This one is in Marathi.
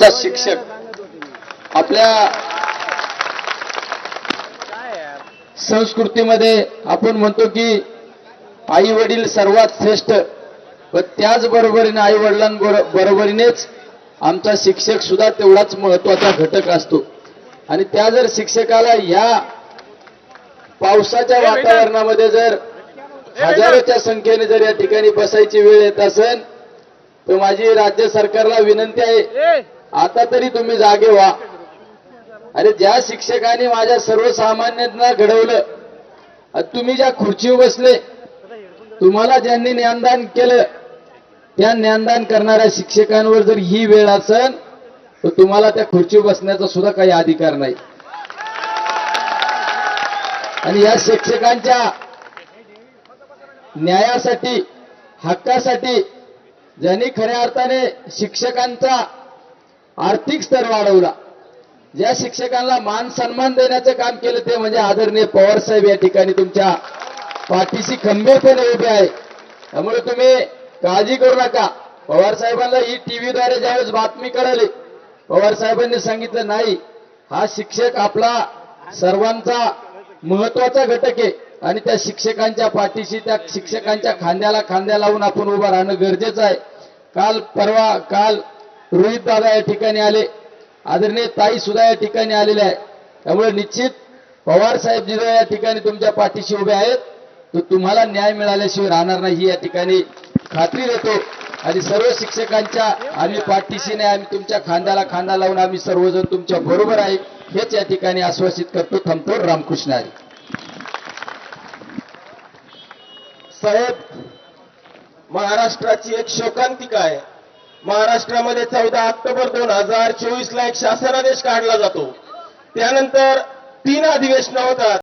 शिक्षक आपल्या संस्कृतीमध्ये आपण म्हणतो की आई वडील सर्वात श्रेष्ठ, व त्याच बरोबरीने आई वडिलांबरोबरीनेच आमचा शिक्षक सुद्धा तेवढाच महत्त्वाचा घटक असतो. आणि त्या जर शिक्षकाला या पावसाच्या वातावरणामध्ये जर हजारोच्या संख्येने जर या ठिकाणी बसायची वेळ येत असेल तर माझी राज्य सरकारला विनंती आहे, आता तरी तुम्ही जागे व्हा. अरे ज्या शिक्षकाने माझ्या सर्वसामान्यांना घडवलं, तुम्ही ज्या खुर्चीवर बसले, तुम्हाला ज्यांनी ज्ञानदान केलं, त्या ज्ञानदान करणाऱ्या शिक्षकांवर जर ही वेळ असेल तर तुम्हाला त्या खुर्चीवर बसण्याचा सुद्धा काही अधिकार नाही. आणि या शिक्षकांच्या न्यायासाठी, हक्कासाठी ज्यांनी खऱ्या अर्थाने शिक्षकांचा आर्थिक स्तर वाढवला, ज्या शिक्षकांना मान सन्मान देण्याचं काम केलं, ते म्हणजे आदरणीय पवार साहेब या ठिकाणी तुमच्या पाठीशी खंबीरपणे उभे आहे. त्यामुळे तुम्ही काळजी करू नका. पवार साहेबांना ही टीव्हीद्वारे ज्यावेळेस बातमी कळाली, पवार साहेबांनी सांगितलं नाही, हा शिक्षक आपला सर्वांचा महत्वाचा घटक आहे आणि त्या शिक्षकांच्या पाठीशी, त्या शिक्षकांच्या खांद्याला खांद्या लावून आपण उभं राहणं गरजेचं आहे. काल रोहित दादा या ठिकाणी आले, आदरणीय ताई सुद्धा या ठिकाणी आलेले आहे. त्यामुळे निश्चित पवार साहेब जी या ठिकाणी तुमच्या पाठीशी उभे आहेत, तर तुम्हाला न्याय मिळाल्याशिवाय राहणार नाही, या ठिकाणी खात्री देतो. आणि सर्व शिक्षकांच्या आम्ही पाठीशी नाही, आम्ही तुमच्या खांद्याला खांदा लावून आम्ही सर्वजण तुमच्या बरोबर आहे, हेच या ठिकाणी आश्वासित करतो. थांबतो. रामकृष्ण हरी. साहेब, महाराष्ट्राची एक शोकांतिका आहे. महाराष्ट्रामध्ये 14 ऑक्टोबर 2024 ला एक शासनादेश काढला जातो. त्यानंतर 3 अधिवेशनं होतात.